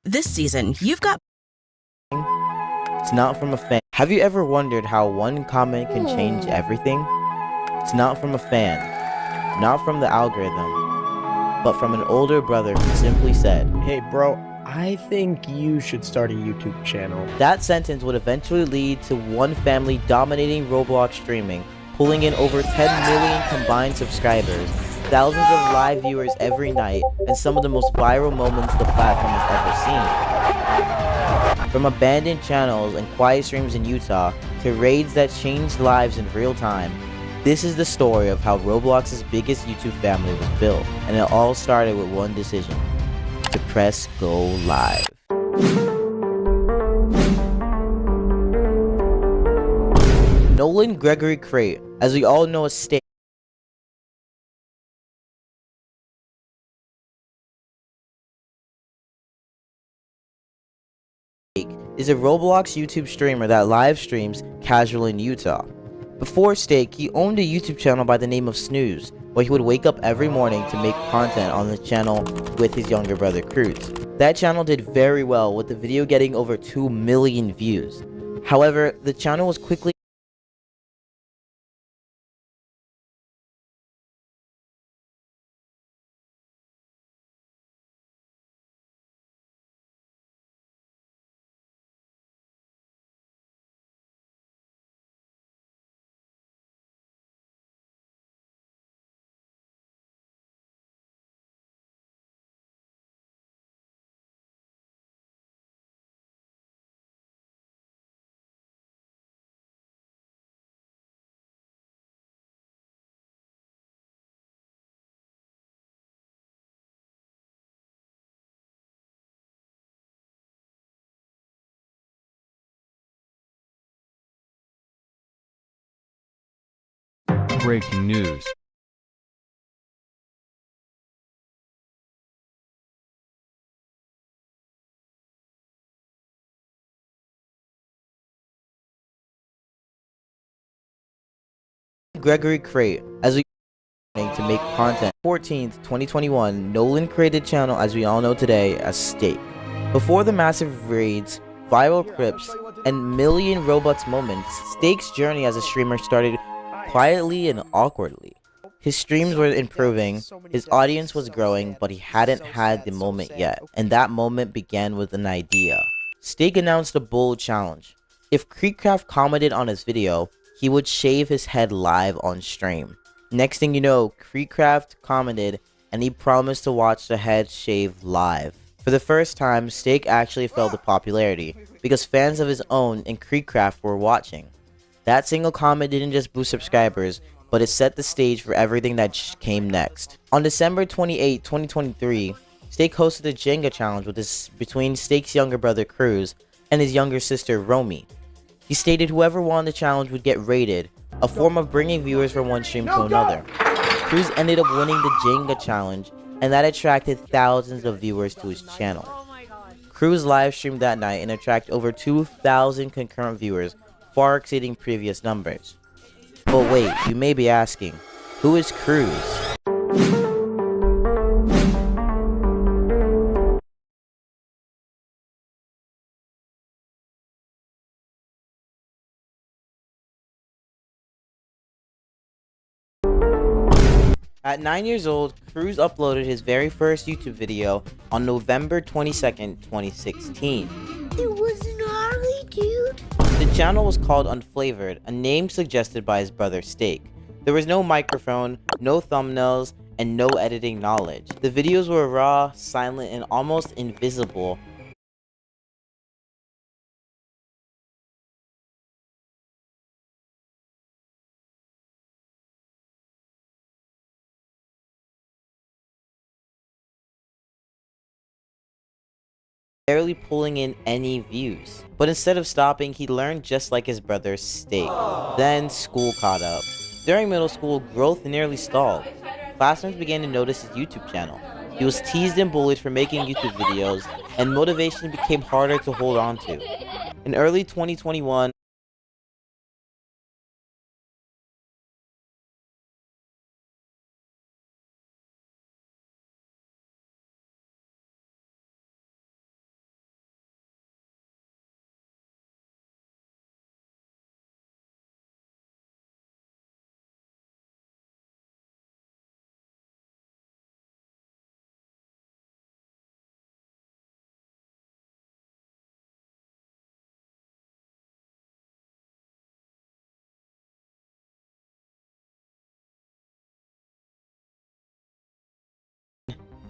This season, you've got It's not from a fan. Have you ever wondered how one comment can change everything? It's not from a fan, not from the algorithm, but from an older brother who simply said, "Hey bro, I think you should start a YouTube channel." That sentence would eventually lead to one family dominating Roblox streaming, pulling in over 10 million combined subscribers, thousands of live viewers every night, and some of the most viral moments the platform has ever seen. From abandoned channels and quiet streams in Utah to raids that changed lives in real time, this is the story of how Roblox's biggest YouTube family was built, and it all started with one decision: to press go live. Nolan Gregory Crate, as we all know as Steak, is a Roblox YouTube streamer that live streams casually in Utah. Before Steak, he owned a YouTube channel by the name of Snooze, where he would wake up every morning to make content on the channel with his younger brother Cruz. That channel did very well, with the video getting over 2 million views. However, the channel was quickly Breaking news. Gregory Crate, as we to make content. 14th, 2021, Nolan created channel as we all know today as Steak. Before the massive raids, viral clips, and million Robux moments, Steak's journey as a streamer started quietly and awkwardly. His streams were improving, his audience was growing, but he hadn't had the moment yet, and that moment began with an idea. Steak announced a bold challenge. If Creekcraft commented on his video, he would shave his head live on stream. Next thing you know, Creekcraft commented and he promised to watch the head shave live. For the first time, Steak actually fell to popularity because fans of his own and Creekcraft were watching. That single comment didn't just boost subscribers, but it set the stage for everything that came next. On December 28, 2023, Steak hosted a Jenga challenge between Steak's younger brother Cruz and his younger sister Romy. He stated whoever won the challenge would get raided, a form of bringing viewers from one stream to another. Cruz ended up winning the Jenga challenge, and that attracted thousands of viewers to his channel. Cruz live streamed that night and attracted over 2,000 concurrent viewers, far exceeding previous numbers. But wait, you may be asking, who is Cruz? At 9 years old, Cruz uploaded his very first YouTube video on November 22nd, 2016. It was gnarly, dude. The channel was called Unflavored, a name suggested by his brother Steak. There was no microphone, no thumbnails, and no editing knowledge. The videos were raw, silent, and almost invisible. Barely pulling in any views. But instead of stopping, he learned just like his brother Steak. Then school caught up. During middle school, growth nearly stalled. Classmates began to notice his YouTube channel. He was teased and bullied for making YouTube videos, and motivation became harder to hold on to. In early 2021,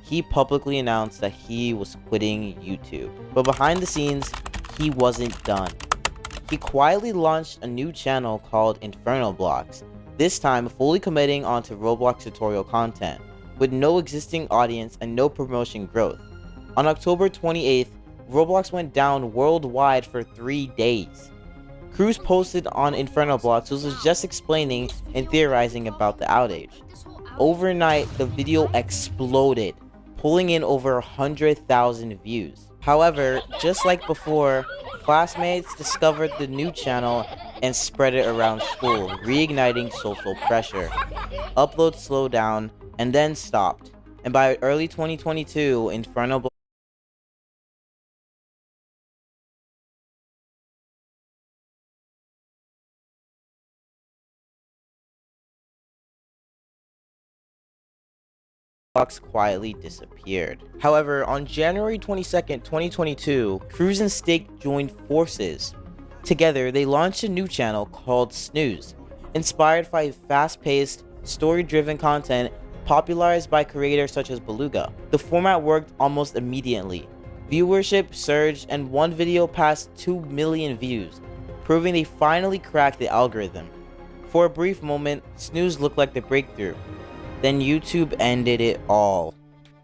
he publicly announced that he was quitting YouTube. But behind the scenes, he wasn't done. He quietly launched a new channel called Inferno Blocks, this time fully committing onto Roblox tutorial content, with no existing audience and no promotion growth. On October 28th, Roblox went down worldwide for 3 days. Cruz posted on Inferno Blocks was just explaining and theorizing about the outage. Overnight, the video exploded, pulling in over 100,000 views. However, just like before, classmates discovered the new channel and spread it around school, reigniting social pressure. Uploads slowed down and then stopped, and by early 2022, Inferno Blocks quietly disappeared. However, on January 22nd, 2022, Cruz and Stake joined forces. Together, they launched a new channel called Snooze, inspired by fast-paced, story-driven content popularized by creators such as Beluga. The format worked almost immediately. Viewership surged and one video passed 2 million views, proving they finally cracked the algorithm. For a brief moment, Snooze looked like the breakthrough. Then YouTube ended it all.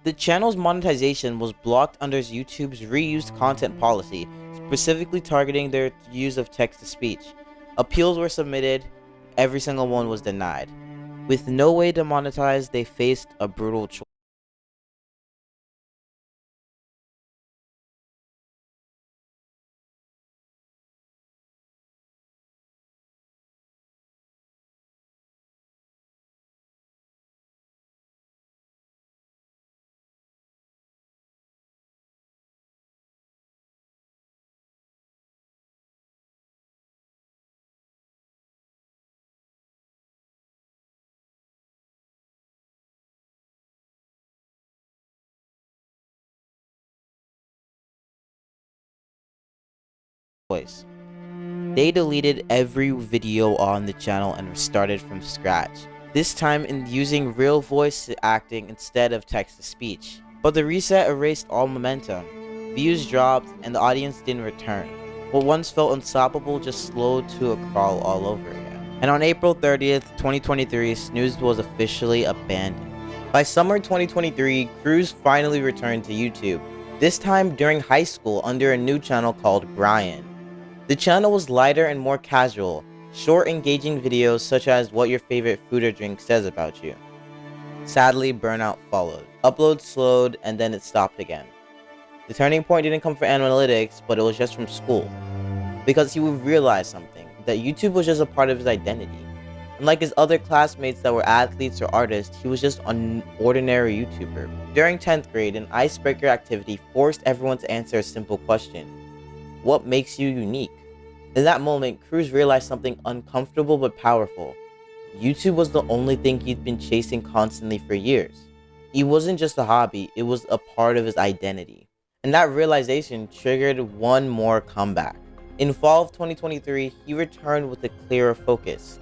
The channel's monetization was blocked under YouTube's reused content policy, specifically targeting their use of text-to-speech. Appeals were submitted, every single one was denied. With no way to monetize, they faced a brutal choice. They deleted every video on the channel and restarted from scratch, this time in using real voice acting instead of text-to-speech. But the reset erased all momentum. Views dropped and the audience didn't return. What once felt unstoppable just slowed to a crawl all over again. And on April 30th, 2023, Snooze was officially abandoned. By summer 2023, Cruz finally returned to YouTube, this time during high school under a new channel called Brian. The channel was lighter and more casual, short engaging videos such as what your favorite food or drink says about you. Sadly, burnout followed. Uploads slowed and then it stopped again. The turning point didn't come from analytics, but it was just from school. Because he would realize something, that YouTube was just a part of his identity. Unlike his other classmates that were athletes or artists, he was just an ordinary YouTuber. During 10th grade, an icebreaker activity forced everyone to answer a simple question. What makes you unique? In that moment, Cruz realized something uncomfortable but powerful. YouTube was the only thing he'd been chasing constantly for years. It wasn't just a hobby, it was a part of his identity. And that realization triggered one more comeback. In fall of 2023, he returned with a clearer focus.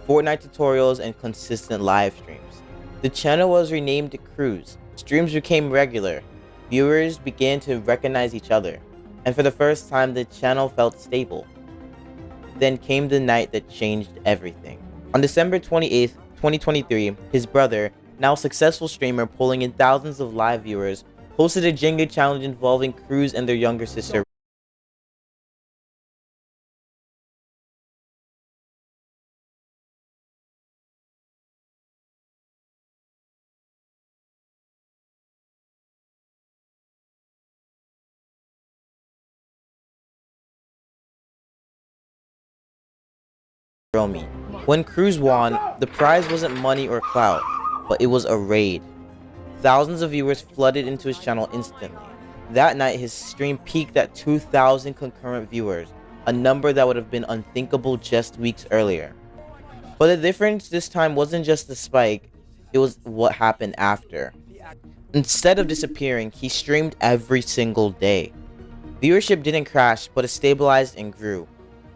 Fortnite tutorials and consistent live streams. The channel was renamed to Cruz. Streams became regular. Viewers began to recognize each other. And for the first time, the channel felt stable. Then came the night that changed everything. On December 28th, 2023, his brother, now successful streamer pulling in thousands of live viewers, hosted a Jenga challenge involving Cruz and their younger sister, Romy. When Cruz won, the prize wasn't money or clout, but it was a raid. Thousands of viewers flooded into his channel instantly. That night, his stream peaked at 2,000 concurrent viewers, a number that would have been unthinkable just weeks earlier. But the difference this time wasn't just the spike, it was what happened after. Instead of disappearing, he streamed every single day. Viewership didn't crash, but it stabilized and grew.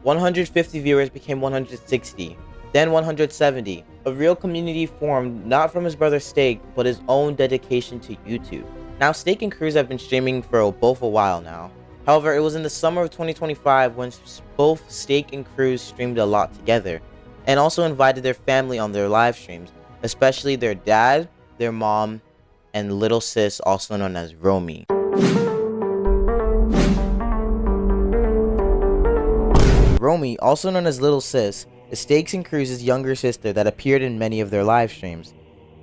150 viewers became 160, then 170, A real community formed not from his brother Steak, but his own dedication to YouTube. Now, Steak and Cruz have been streaming for both a while now. However, it was in the summer of 2025 when both Steak and Cruz streamed a lot together, and also invited their family on their live streams, especially their dad, their mom, and little sis, also known as Romy. Romy, also known as Little Sis, is Steaks and Cruz's younger sister that appeared in many of their live streams.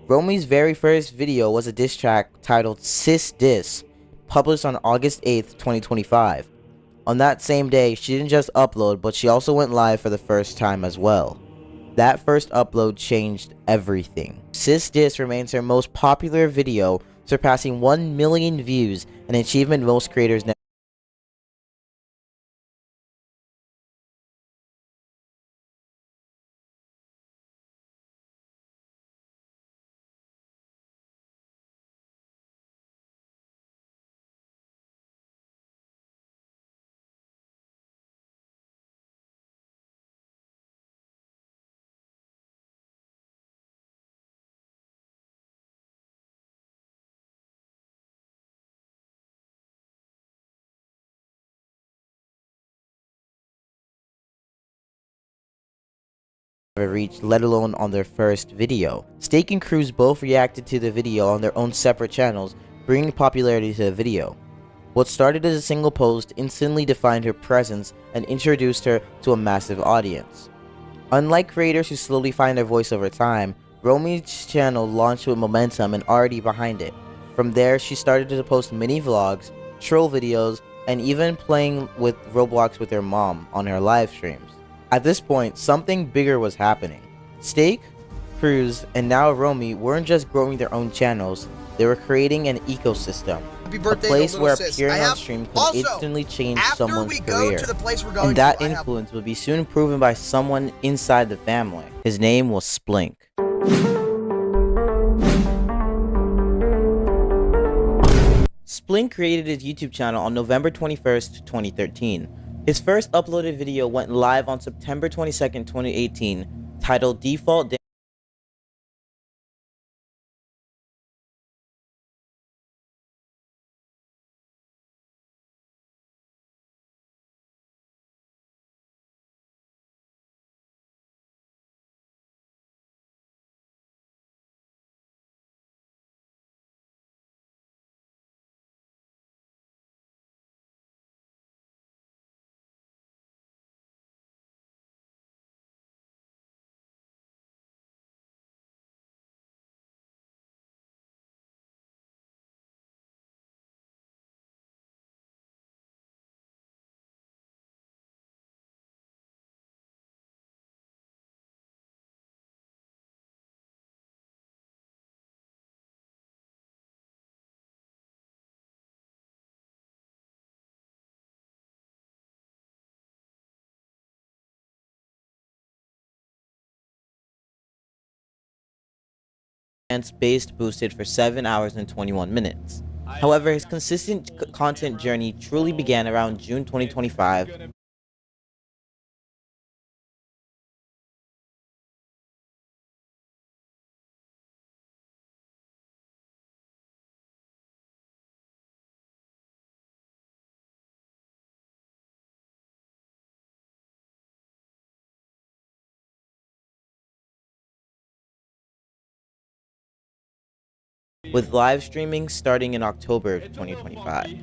Romy's very first video was a diss track titled Sis Diss, published on August 8th, 2025. On that same day, she didn't just upload, but she also went live for the first time as well. That first upload changed everything. Sis Diss remains her most popular video, surpassing 1 million views, an achievement most creators never reached, let alone on their first video. Steak and Cruz both reacted to the video on their own separate channels, bringing popularity to the video. What started as a single post instantly defined her presence and introduced her to a massive audience. Unlike creators who slowly find their voice over time, Romy's channel launched with momentum and already behind it. From there, she started to post mini vlogs, troll videos, and even playing with Roblox with her mom on her live streams. At this point, something bigger was happening. Steak, Cruz, and now Romy weren't just growing their own channels, they were creating an ecosystem. A place where appearing on stream could instantly change someone's career. And that influence would be soon proven by someone inside the family. His name was Splink. Splink created his YouTube channel on November 21st, 2013. His first uploaded video went live on September 22nd, 2018, titled Default Dance. Based boosted for 7 hours and 21 minutes. However, his consistent content journey truly began around June 2025. With live streaming starting in October 2025.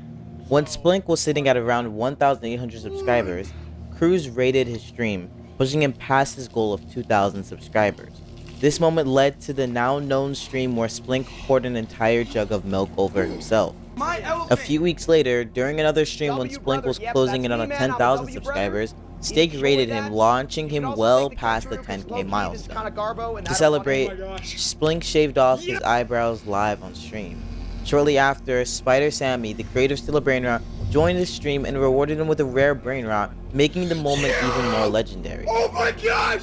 When Splink was sitting at around 1,800 subscribers, Cruz rated his stream, pushing him past his goal of 2,000 subscribers. This moment led to the now known stream where Splink poured an entire jug of milk over himself. A few weeks later, during another stream when Splink was closing in on 10,000 subscribers, Steak rated him, launching him well past the 10k milestone. To celebrate, Splink shaved off his eyebrows live on stream. Shortly after, Spider Sammy, the creator of Still a Brain Rot, joined the stream and rewarded him with a rare brain rot, making the moment even more legendary. Oh my gosh!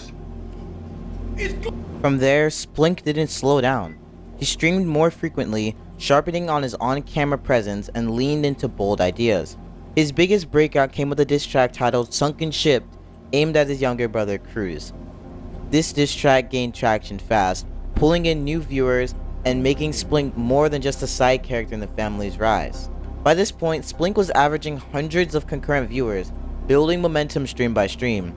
From there, Splink didn't slow down. He streamed more frequently, sharpening on his on-camera presence and leaned into bold ideas. His biggest breakout came with a diss track titled Sunken Ship, aimed at his younger brother Cruz. This diss track gained traction fast, pulling in new viewers and making Splink more than just a side character in the family's rise. By this point, Splink was averaging hundreds of concurrent viewers, building momentum stream by stream.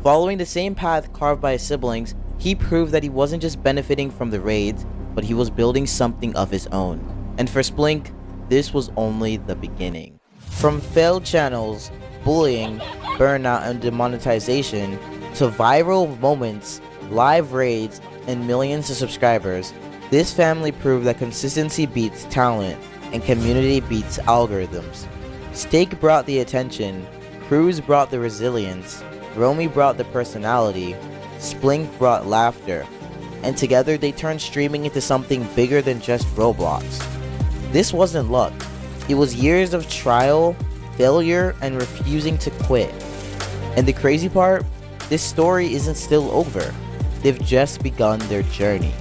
Following the same path carved by his siblings, he proved that he wasn't just benefiting from the raids, but he was building something of his own. And for Splink, this was only the beginning. From failed channels, bullying, burnout, and demonetization, to viral moments, live raids, and millions of subscribers, this family proved that consistency beats talent, and community beats algorithms. Stake brought the attention, Cruz brought the resilience, Romy brought the personality, Splink brought laughter, and together they turned streaming into something bigger than just Roblox. This wasn't luck, it was years of trial, failure, and refusing to quit. And the crazy part, this story isn't still over, they've just begun their journey.